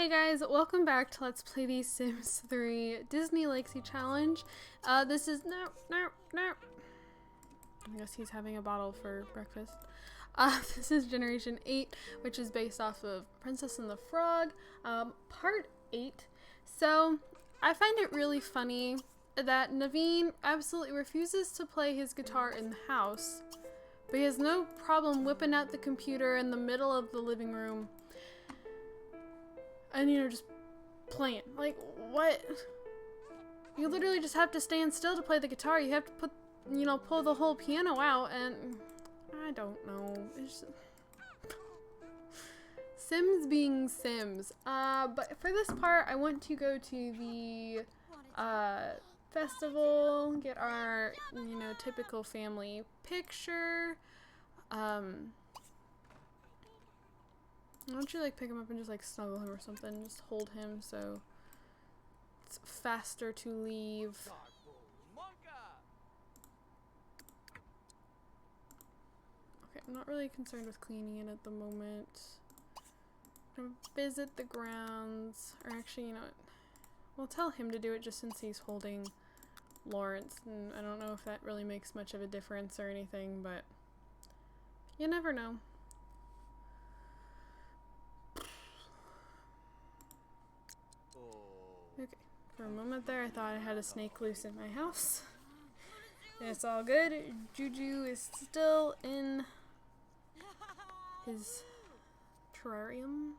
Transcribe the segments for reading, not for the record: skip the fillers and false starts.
Hey guys, welcome back to Let's Play The Sims 3 Disney Legacy Challenge. This is no. I guess he's having a bottle for breakfast. This is Generation 8, which is based off of Princess and the Frog, part 8. So, I find it really funny that Naveen absolutely refuses to play his guitar in the house, but he has no problem whipping out the computer in the middle of the living room and, just playing. Like, what? You literally just have to stand still to play the guitar. You have to put, pull the whole piano out, and I don't know. It's Sims being Sims. But for this part, I want to go to the, festival, get our, typical family picture. Why don't you pick him up and just snuggle him or something? Just hold him so it's faster to leave. Okay, I'm not really concerned with cleaning it at the moment. I'm gonna visit the grounds, or actually, you know what? We'll tell him to do it just since he's holding Lawrence, and I don't know if that really makes much of a difference or anything, but you never know. Okay, for a moment there I thought I had a snake loose in my house. It's all good. Juju is still in his terrarium.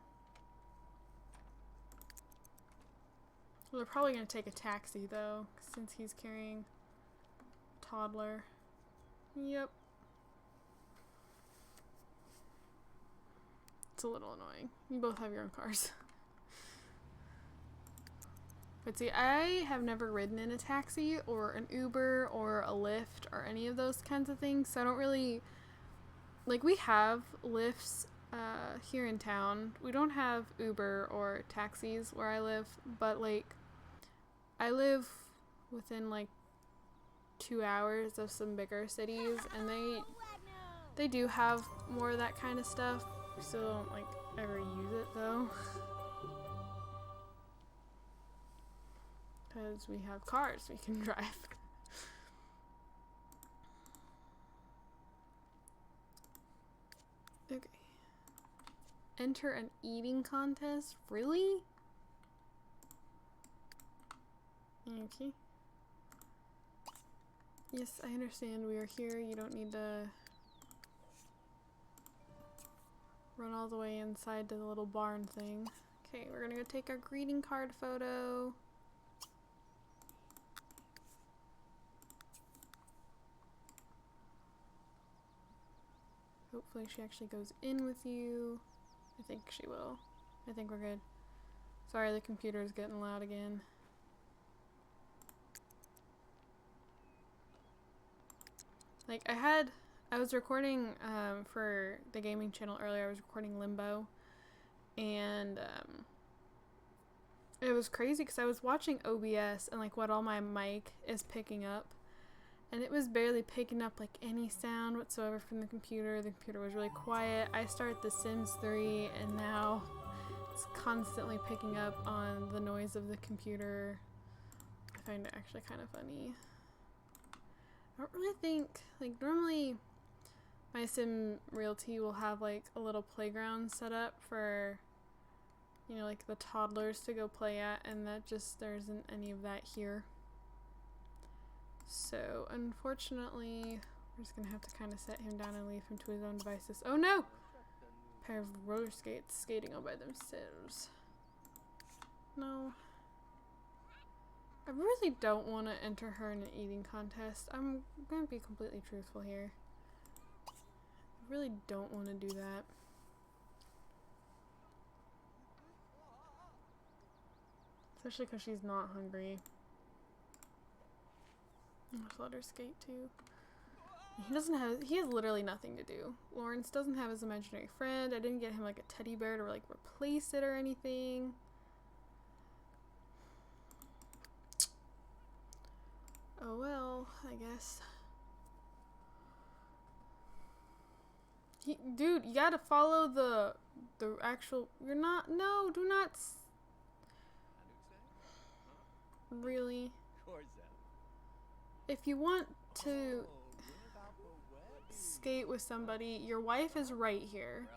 Well, they're probably going to take a taxi though, since he's carrying a toddler. Yep. It's a little annoying. You both have your own cars. But see, I have never ridden in a taxi or an Uber or a Lyft or any of those kinds of things, so I don't really, we have Lyfts here in town. We don't have Uber or taxis where I live, but I live within 2 hours of some bigger cities, and they do have more of that kind of stuff. We still don't ever use it though. Because we have cars we can drive. Okay. Enter an eating contest? Really? Okay. Yes, I understand we are here. You don't need to run all the way inside to the little barn thing. Okay, we're gonna go take our greeting card photo. Hopefully she actually goes in with you. I think she will. I think we're good. Sorry, the computer is getting loud again. I was recording for the gaming channel earlier. I was recording Limbo, and it was crazy because I was watching OBS and what all my mic is picking up. And it was barely picking up any sound whatsoever from the computer. The computer was really quiet. I started The Sims 3 and now it's constantly picking up on the noise of the computer. I find it actually kind of funny. I don't really think, normally my Sim Realty will have a little playground set up for, the toddlers to go play at, and there isn't any of that here. So, unfortunately, we're just gonna have to kind of set him down and leave him to his own devices. Oh no! A pair of roller skates skating all by themselves. No. I really don't want to enter her in an eating contest. I'm gonna be completely truthful here. I really don't want to do that. Especially because she's not hungry. Let's let her skate too. He has literally nothing to do. Lawrence doesn't have his imaginary friend. I didn't get him a teddy bear to replace it or anything. Oh well, I guess. Dude, you gotta follow the actual, no, do not really. If you want to skate with somebody, your wife is right here.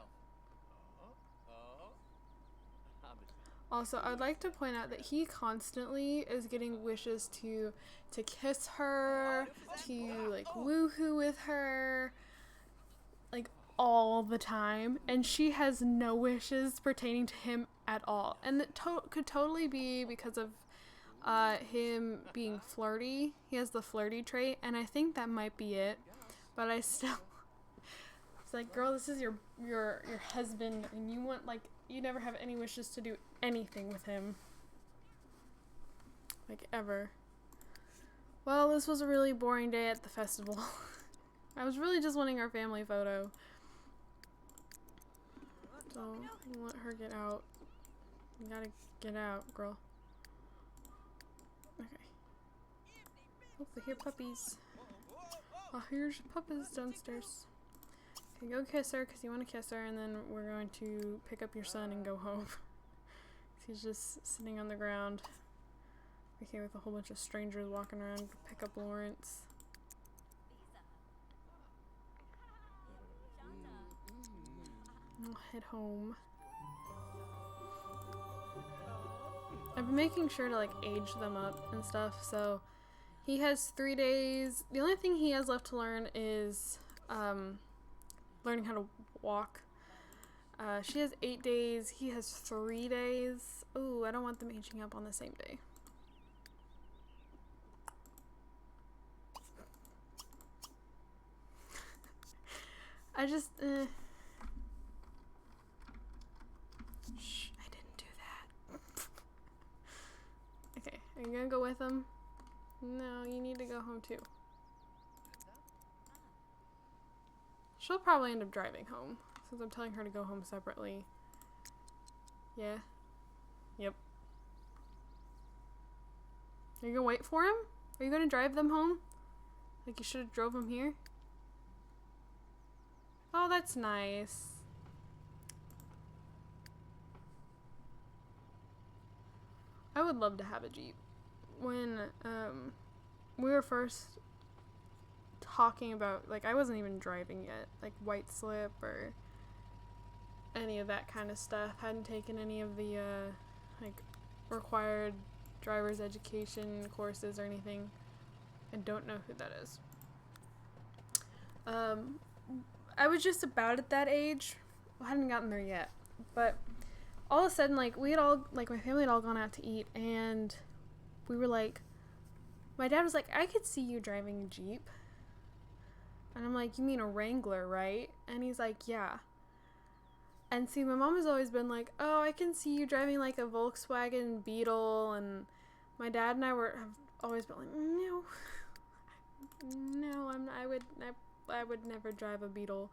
Also, I'd like to point out that he constantly is getting wishes to kiss her, to like woohoo with her, like all the time, and she has no wishes pertaining to him at all. And it could totally be because of him being flirty. He has the flirty trait, and I think that might be it. But I still, it's like, girl, this is your husband, and you want, like, you never have any wishes to do anything with him, like, ever. Well, this was a really boring day at the festival. I was really just wanting our family photo. So, let her get out. You gotta get out, girl. Okay. Hope they hear puppies. Oh, here's puppies downstairs. Okay, go kiss her because you want to kiss her, and then we're going to pick up your son and go home. He's just sitting on the ground. Okay, with a whole bunch of strangers walking around to pick up Lawrence. I'll head home. I've been making sure to like age them up and stuff, so he has 3 days. The only thing he has left to learn is learning how to walk. She has 8 days, he has 3 days. Ooh, I don't want them aging up on the same day. I just, Shh, I didn't do that. Okay, are you gonna go with them? No, you need to go home too. She'll probably end up driving home, since I'm telling her to go home separately. Yeah? Yep. Are you gonna wait for him? Are you gonna drive them home? Like you should have drove him here? Oh, that's nice. I would love to have a Jeep. When we were first talking about, like, I wasn't even driving yet, like white slip or any of that kind of stuff. Hadn't taken any of the like required driver's education courses or anything. I don't know who that is. I was just about at that age. I hadn't gotten there yet, but all of a sudden, like, we had all, like, my family had all gone out to eat, and we were like, my dad was like, I could see you driving a Jeep. And I'm like, you mean a Wrangler, right? And he's like, yeah. And see, my mom has always been like, oh, I can see you driving like a Volkswagen Beetle. And my dad and I have always been like, no, no, I would never drive a Beetle,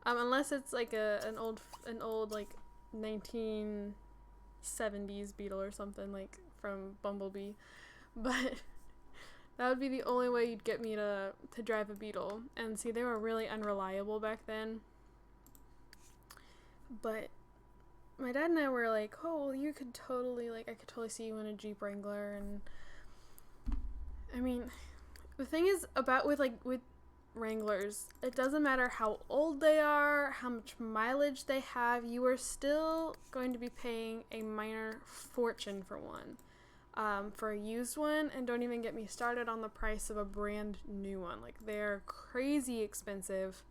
unless it's like an old like 1970s Beetle or something, like from Bumblebee. But that would be the only way you'd get me to drive a Beetle. And see, they were really unreliable back then. But my dad and I were like, oh, well, you could totally, like, I could totally see you in a Jeep Wrangler. And I mean, the thing is about with Wranglers, it doesn't matter how old they are, how much mileage they have, you are still going to be paying a minor fortune for one. For a used one, and don't even get me started on the price of a brand new one. Like, they're crazy expensive.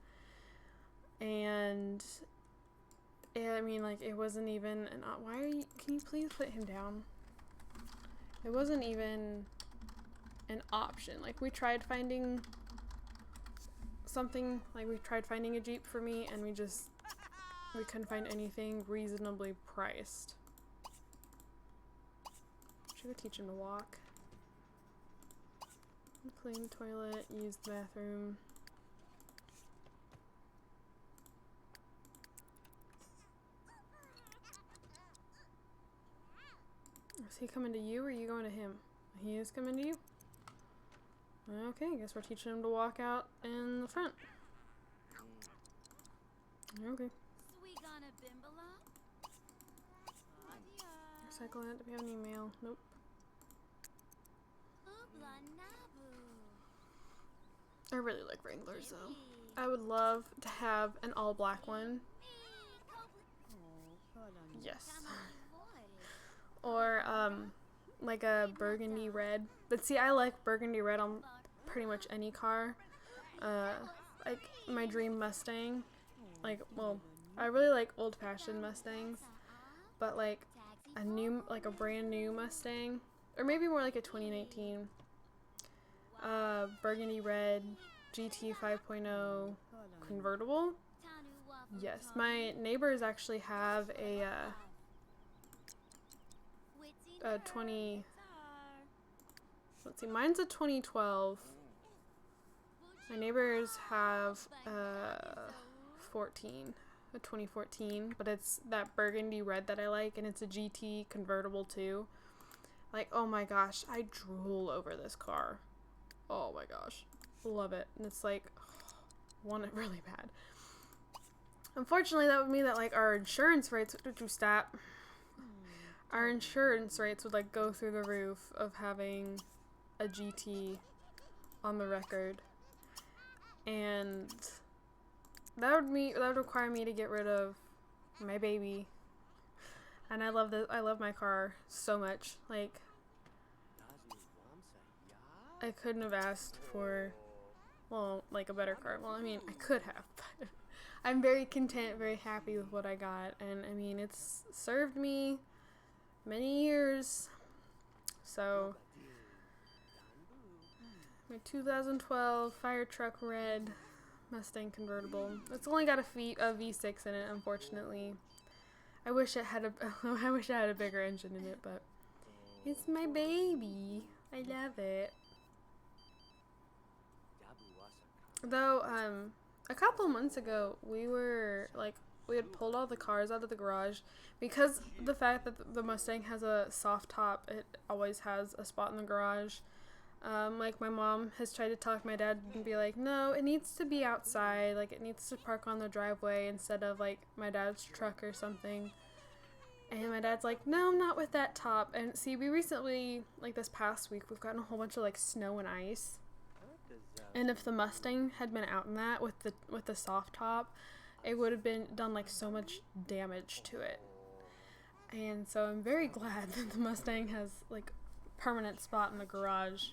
And I mean, like, it wasn't even can you please put him down? It wasn't even an option. Like, we tried finding something, like, we tried finding a Jeep for me, and we couldn't find anything reasonably priced. Should I teach him to walk? Clean the toilet, use the bathroom. Is he coming to you or are you going to him? He is coming to you? Okay, I guess we're teaching him to walk out in the front. Okay. Recycle that. Do we have any mail? Nope. I really like Wranglers though. I would love to have an all black one. Yes. Or like a burgundy red. But see, I like burgundy red on pretty much any car. Like my dream Mustang. Like, well, I really like old-fashioned Mustangs, but like a brand new Mustang, or maybe more like a 2019 burgundy red GT 5.0 convertible. Yes, my neighbors actually have a 20. Let's see, mine's a 2012. My neighbors have a 2014, but it's that burgundy red that I like, and it's a GT convertible too. Like, oh my gosh, I drool over this car. Oh my gosh, love it. And it's like, want it really bad. Unfortunately, that would mean that like our insurance rates would stop. Our insurance rates would like go through the roof of having a GT on the record, and that would require me to get rid of my baby. And I love my car so much. Like, I couldn't have asked for, well, like a better car. Well, I mean, I could have, but I'm very content, very happy with what I got. And I mean, it's served me many years. So, my 2012 Fire Truck Red Mustang convertible. It's only got a V6 in it, unfortunately. I wish it had a bigger engine in it, but it's my baby. I love it. Though, a couple months ago, we had pulled all the cars out of the garage because the fact that the Mustang has a soft top, it always has a spot in the garage. Like, my mom has tried to talk my dad and be like, no, it needs to be outside, like, it needs to park on the driveway instead of, like, my dad's truck or something. And my dad's like, no, not with that top. And see, we recently, like, this past week, we've gotten a whole bunch of, like, snow and ice. And if the Mustang had been out in that with the soft top, it would have been done, like, so much damage to it. And so I'm very glad that the Mustang has, like, permanent spot in the garage.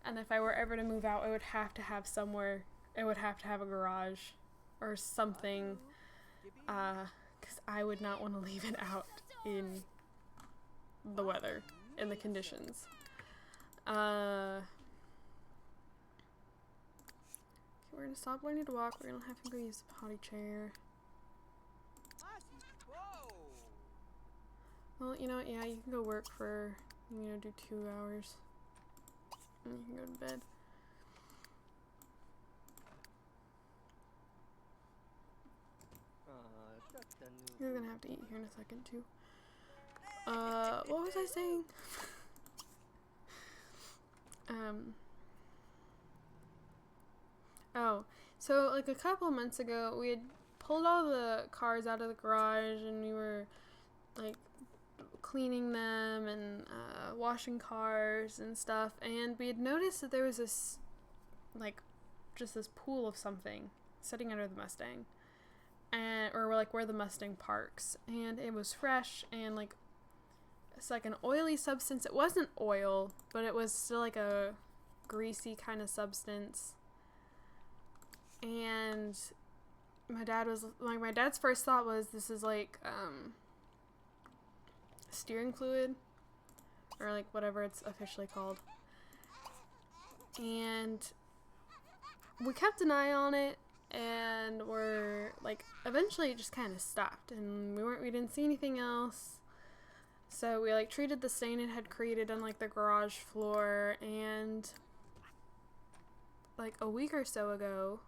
And if I were ever to move out, it would have to have somewhere, it would have to have a garage or something, because I would not want to leave it out in the weather, in the conditions. Okay, we're going to stop learning to walk. We're going to have to go use the potty chair. Well, you know what, yeah, you can go work for, do 2 hours. And you can go to bed. You're gonna have to eat here in a second too. What was I saying? Oh, so like a couple months ago, we had pulled all the cars out of the garage and we were like cleaning them and washing cars and stuff, and we had noticed that there was this just this pool of something sitting under the Mustang, or like where the Mustang parks, and it was fresh and like it's like an oily substance. It wasn't oil, but it was still like a greasy kind of substance. And my dad's first thought was, this is like steering fluid, or like whatever it's officially called. And we kept an eye on it, and we're like, eventually it just kind of stopped, and we didn't see anything else. So we like treated the stain it had created on like the garage floor, and like a week or so ago,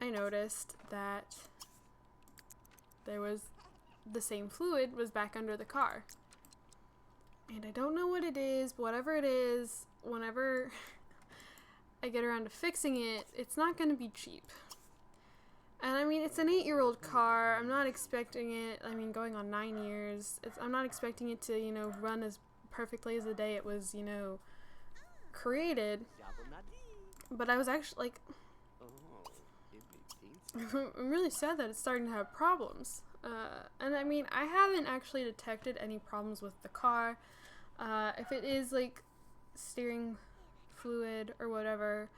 I noticed that there was the same fluid was back under the car. And I don't know what it is, but whatever it is, whenever I get around to fixing it, it's not going to be cheap. And I mean, it's an 8-year-old car. I'm not expecting it, going on 9 years, I'm not expecting it to, run as perfectly as the day it was, created, but I was actually like, I'm really sad that it's starting to have problems. And I mean, I haven't actually detected any problems with the car. If it is like steering fluid or whatever,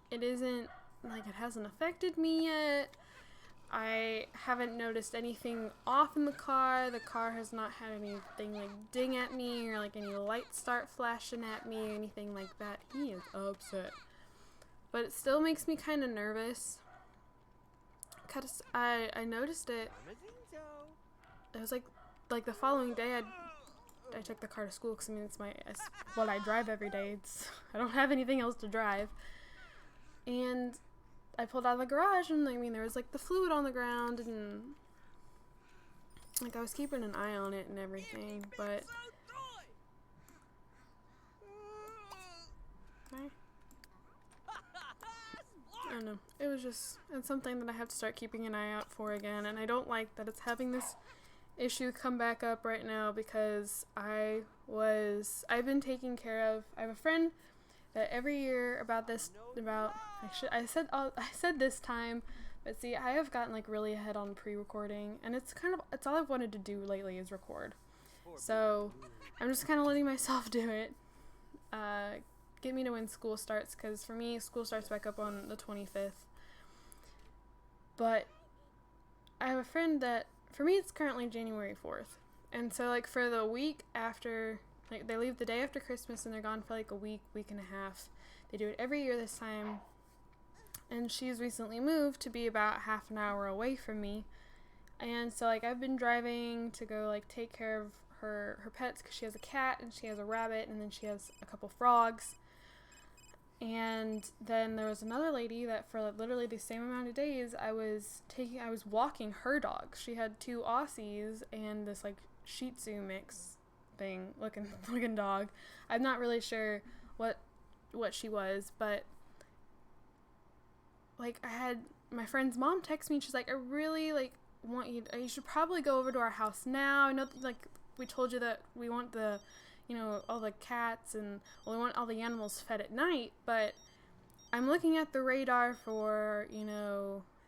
it isn't like it hasn't affected me yet. I haven't noticed anything off in the car. The car has not had anything like ding at me or like any lights start flashing at me or anything like that. He is upset. But it still makes me kind of nervous. Cause I noticed it. It was like the following day I took the car to school because I mean it's what I drive every day. I don't have anything else to drive. And I pulled out of the garage and I mean there was like the fluid on the ground and like I was keeping an eye on it and everything, but I don't know. It's something that I have to start keeping an eye out for again, and I don't like that it's having this issue come back up right now because I've been taking care of. I have a friend that every year I said this time, but see, I have gotten like really ahead on pre-recording, and it's all I've wanted to do lately is record. So I'm just kind of letting myself do it. Get me to when school starts, because for me, school starts back up on the 25th. But I have a friend that, for me, it's currently January 4th. And so, like, for the week after, like, they leave the day after Christmas and they're gone for, like, a week and a half. They do it every year this time. And she's recently moved to be about half an hour away from me. And so, like, I've been driving to go, like, take care of her pets, because she has a cat and she has a rabbit and then she has a couple frogs. And then there was another lady that for literally the same amount of days I was walking her dogs. She had 2 Aussies and this like Shih Tzu mix thing looking dog. I'm not really sure what she was, but like I had my friend's mom text me and she's like, I really like want you should probably go over to our house now. I know that, like we told you that we want the all the cats and we want all the animals fed at night, but I'm looking at the radar for,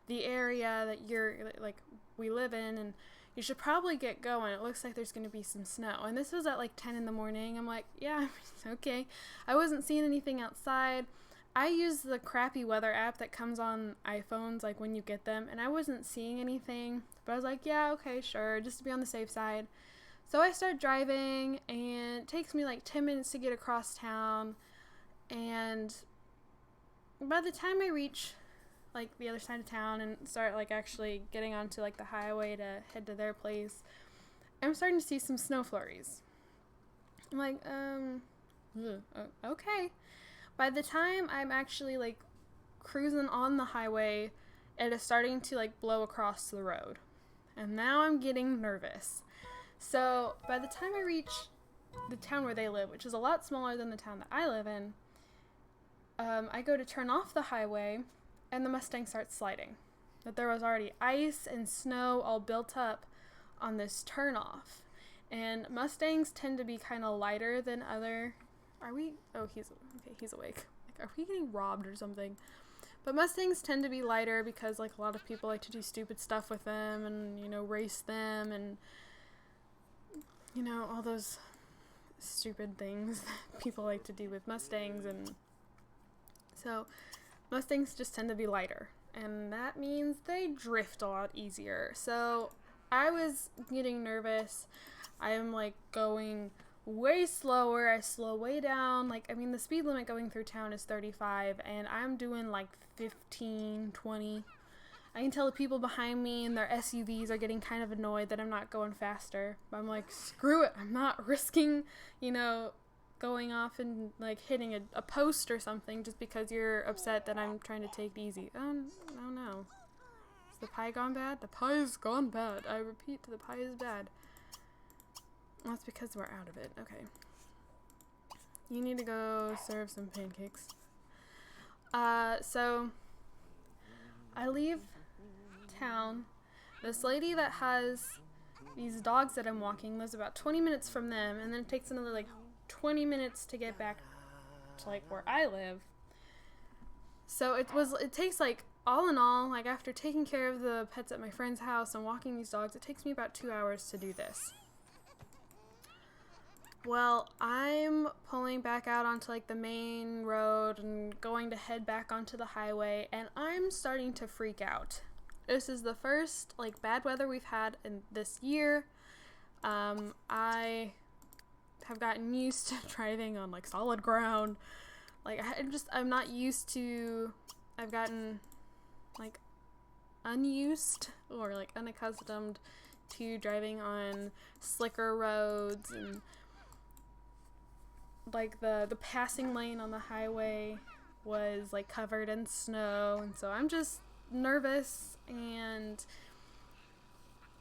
the area that we live in, and you should probably get going. It looks like there's going to be some snow. And this was at like 10 in the morning. I'm like, yeah, okay. I wasn't seeing anything outside. I use the crappy weather app that comes on iPhones, like when you get them, and I wasn't seeing anything, but I was like, yeah, okay, sure, just to be on the safe side. So I start driving, and it takes me like 10 minutes to get across town, and by the time I reach like the other side of town and start like actually getting onto like the highway to head to their place, I'm starting to see some snow flurries. I'm like, okay. By the time I'm actually like cruising on the highway, it is starting to like blow across the road, and now I'm getting nervous. So by the time I reach the town where they live, which is a lot smaller than the town that I live in, I go to turn off the highway, and the Mustang starts sliding. That there was already ice and snow all built up on this turnoff. And Mustangs tend to be kind of lighter than other... he's awake. Like, are we getting robbed or something? But Mustangs tend to be lighter because, like, a lot of people like to do stupid stuff with them and, race them and... all those stupid things that people like to do with Mustangs, and so Mustangs just tend to be lighter, and that means they drift a lot easier. So I was getting nervous. I am like going way slower. I slow way down. The speed limit going through town is 35, and I'm doing like 15, 20. I can tell the people behind me and their SUVs are getting kind of annoyed that I'm not going faster. But I'm like, screw it. I'm not risking, going off and like hitting a post or something just because you're upset that I'm trying to take it easy. Oh no. Is the pie gone bad? The pie is gone bad. I repeat, the pie is bad. Well, that's because we're out of it. Okay. You need to go serve some pancakes. So I leave town. This lady that has these dogs that I'm walking lives about 20 minutes from them, and then it takes another like 20 minutes to get back to like where I live. So it takes like, all in all, like after taking care of the pets at my friend's house and walking these dogs, it takes me about 2 hours to do this. Well, I'm pulling back out onto like the main road and going to head back onto the highway, and I'm starting to freak out. This is the first like bad weather we've had in this year. I have gotten used to driving on like solid ground. Like I'm not used to, I've gotten like unused or like unaccustomed to driving on slicker roads, and like the passing lane on the highway was like covered in snow, and so I'm just nervous and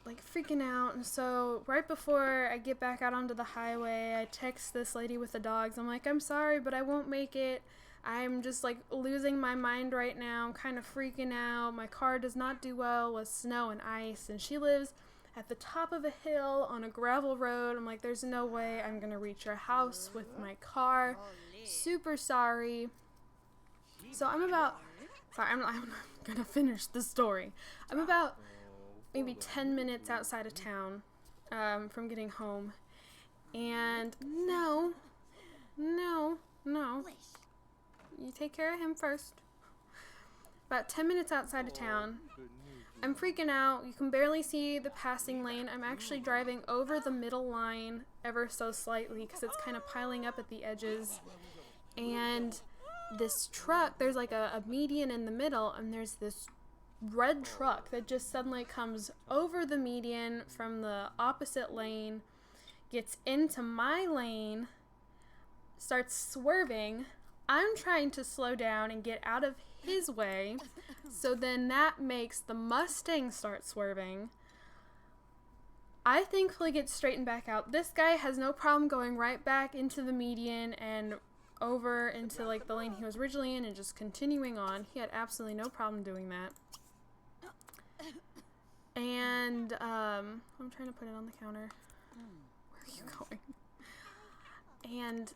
like freaking out. And so right before I get back out onto the highway, I text this lady with the dogs. I'm like, I'm sorry, but I won't make it. I'm just like losing my mind right now. I'm kind of freaking out. My car does not do well with snow and ice, and she lives at the top of a hill on a gravel road. I'm like, there's no way I'm gonna reach her house with my car. Super sorry. So I'm gonna finish the story. I'm about maybe 10 minutes outside of town from getting home, and no, you take care of him first. About 10 minutes outside of town, I'm freaking out. You can barely see the passing lane. I'm actually driving over the middle line ever so slightly because it's kind of piling up at the edges, and this truck, there's like a median in the middle, and there's this red truck that just suddenly comes over the median from the opposite lane, gets into my lane, starts swerving. I'm trying to slow down and get out of his way, so then that makes the Mustang start swerving. I thankfully get straightened back out. This guy has no problem going right back into the median and over into like the lane he was originally in and just continuing on. He had absolutely no problem doing that. And I'm trying to put it on the counter. Where are you going? And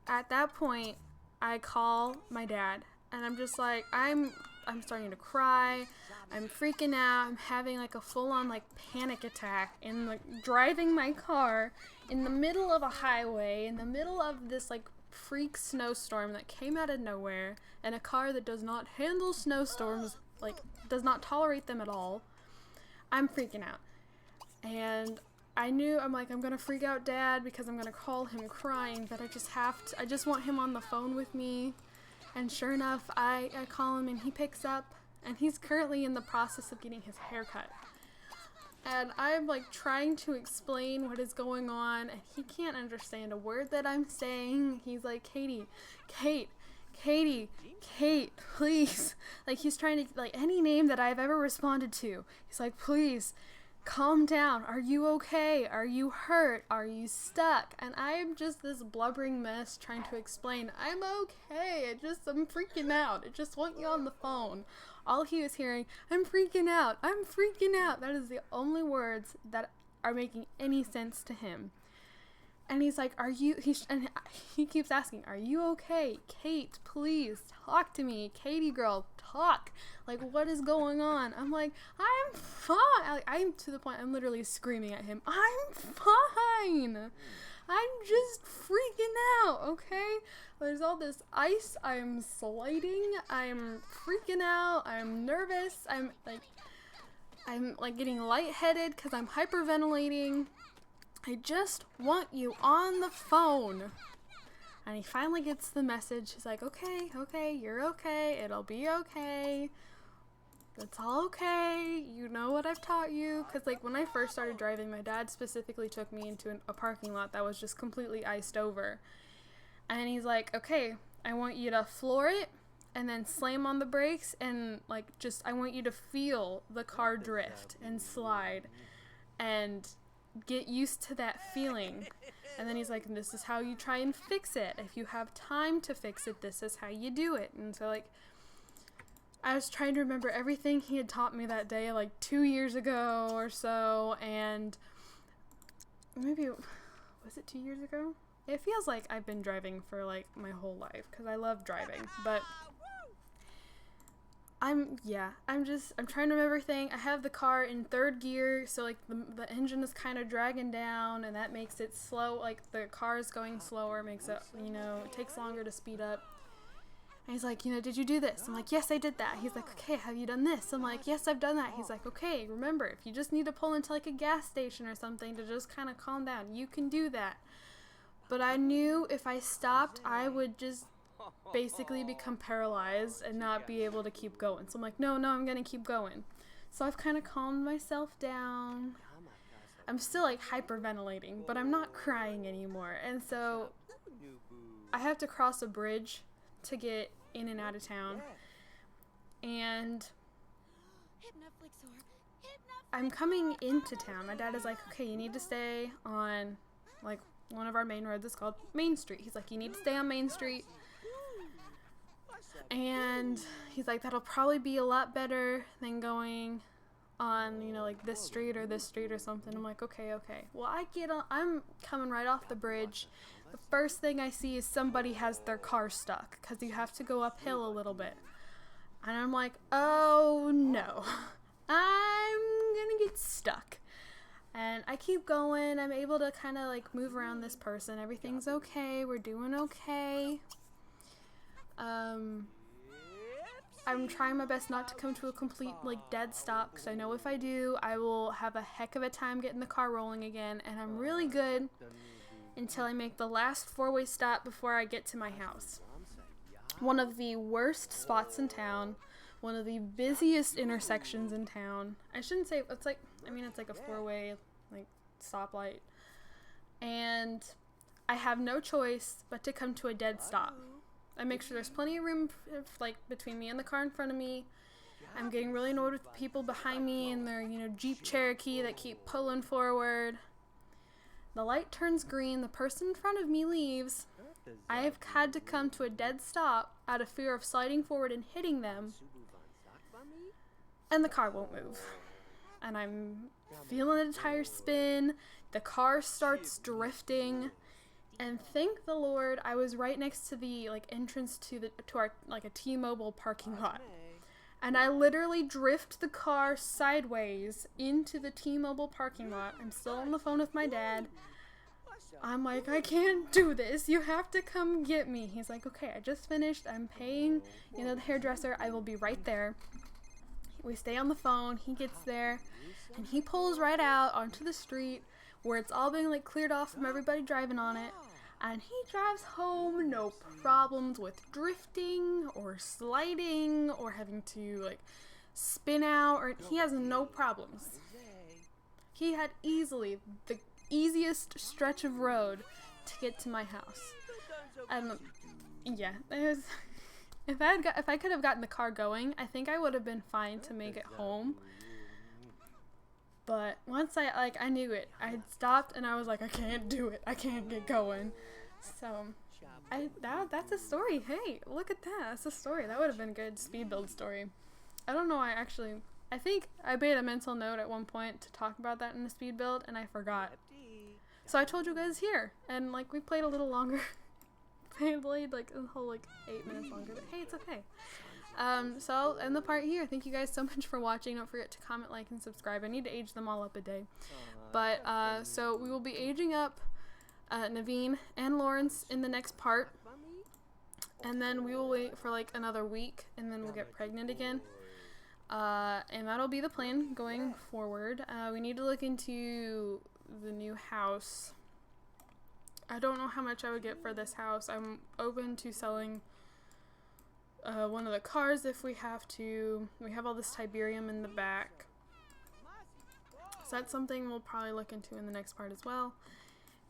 at that point, I call my dad, and I'm just like, I'm starting to cry. I'm freaking out. I'm having like a full-on like panic attack in like driving my car in the middle of a highway, in the middle of this like freak snowstorm that came out of nowhere, and a car that does not handle snowstorms, like does not tolerate them at all. I'm freaking out. And I'm like, I'm gonna freak out Dad because I'm gonna call him crying, but I just want him on the phone with me. And sure enough, I call him, and he picks up, and he's currently in the process of getting his hair cut. And I'm like trying to explain what is going on, and he can't understand a word that I'm saying. He's like, Kate, please. Like, he's trying to, like, any name that I've ever responded to. He's like, please, calm down. Are you okay? Are you hurt? Are you stuck? And I'm just this blubbering mess trying to explain, I'm okay. I'm freaking out. I just want you on the phone. All he was hearing, I'm freaking out. I'm freaking out. That is the only words that are making any sense to him. And he's like, and he keeps asking, are you okay? Kate, please, talk to me. Katie girl, talk. Like, what is going on? I'm like, I'm fine. Like, I'm to the point, I'm literally screaming at him, I'm fine. I'm just freaking out, okay? There's all this ice. I'm sliding. I'm freaking out. I'm nervous. I'm like getting lightheaded because I'm hyperventilating. I just want you on the phone. And he finally gets the message. He's like, okay, you're okay. It'll be okay. It's all okay. You know what I've taught you. Because, like, when I first started driving, my dad specifically took me into a parking lot that was just completely iced over. And he's like, okay, I want you to floor it and then slam on the brakes and, like, I want you to feel the car drift and slide and get used to that feeling. And then he's like, this is how you try and fix it. If you have time to fix it, this is how you do it. And so, like, I was trying to remember everything he had taught me that day, like 2 years ago or so, and maybe, was it 2 years ago? It feels like I've been driving for like my whole life because I love driving, but I'm trying to remember everything. I have the car in third gear, so like the engine is kind of dragging down, and that makes it slow. Like the car is going slower, makes it, you know, it takes longer to speed up. And he's like, you know, did you do this? I'm like, yes, I did that. He's like, okay, have you done this? I'm like, yes, I've done that. He's like, okay, remember, if you just need to pull into like a gas station or something to just kind of calm down, you can do that. But I knew if I stopped, I would just basically become paralyzed and not be able to keep going. So I'm like, no, I'm gonna keep going. So I've kind of calmed myself down. I'm still like hyperventilating, but I'm not crying anymore. And so I have to cross a bridge to get in and out of town. And I'm coming into town. My dad is like, okay, you need to stay on like one of our main roads. It's called Main Street. He's like, you need to stay on Main Street. And he's like, that'll probably be a lot better than going on, you know, like this street or something. I'm like, okay. Well, I'm coming right off the bridge. The first thing I see is somebody has their car stuck because you have to go uphill a little bit. And I'm like, oh no, I'm gonna get stuck. And I keep going. I'm able to kind of like move around this person. Everything's okay. We're doing okay. I'm trying my best not to come to a complete like dead stop because I know if I do, I will have a heck of a time getting the car rolling again. And I'm really good until I make the last four-way stop before I get to my house. One of the worst spots in town. One of the busiest intersections in town. I shouldn't say it's like, I mean, it's like a four-way like stoplight. And I have no choice but to come to a dead stop. I make sure there's plenty of room like between me and the car in front of me. I'm getting really annoyed with the people behind me and their, you know, Jeep Cherokee that keep pulling forward. The light turns green. The person in front of me leaves. I have had to come to a dead stop out of fear of sliding forward and hitting them. And the car won't move. And I'm feeling the tire spin. The car starts drifting. And thank the Lord, I was right next to the like entrance to our like a T-Mobile parking lot. And I literally drift the car sideways into the T-Mobile parking lot. I'm still on the phone with my dad. I'm like, I can't do this. You have to come get me. He's like, okay, I just finished. I'm paying, you know, the hairdresser. I will be right there. We stay on the phone. He gets there and he pulls right out onto the street where it's all being like cleared off from everybody driving on it. And he drives home, no problems with drifting or sliding or having to like spin out, or he has no problems. He had easily the easiest stretch of road to get to my house. And yeah, if I could have gotten the car going, I think I would have been fine to make it home. But once I knew it. I had stopped and I was like, I can't do it. I can't get going. So, that's a story. Hey, look at that. That's a story. That would have been a good speed build story. I don't know. I think I made a mental note at one point to talk about that in the speed build and I forgot. So I told you guys here. And like we played a little longer. Played like a whole like 8 minutes longer. But hey, it's okay. So I'll end the part here. Thank you guys so much for watching. Don't forget to comment, like, and subscribe. I need to age them all up a day. But, so we will be aging up Naveen and Lawrence in the next part. And then we will wait for, like, another week. And then we'll get pregnant again. And that'll be the plan going forward. We need to look into the new house. I don't know how much I would get for this house. I'm open to selling one of the cars if we have to. We have all this Tiberium in the back. So that's something we'll probably look into in the next part as well.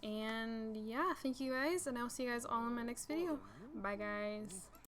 And yeah, thank you guys, and I'll see you guys all in my next video. Bye guys.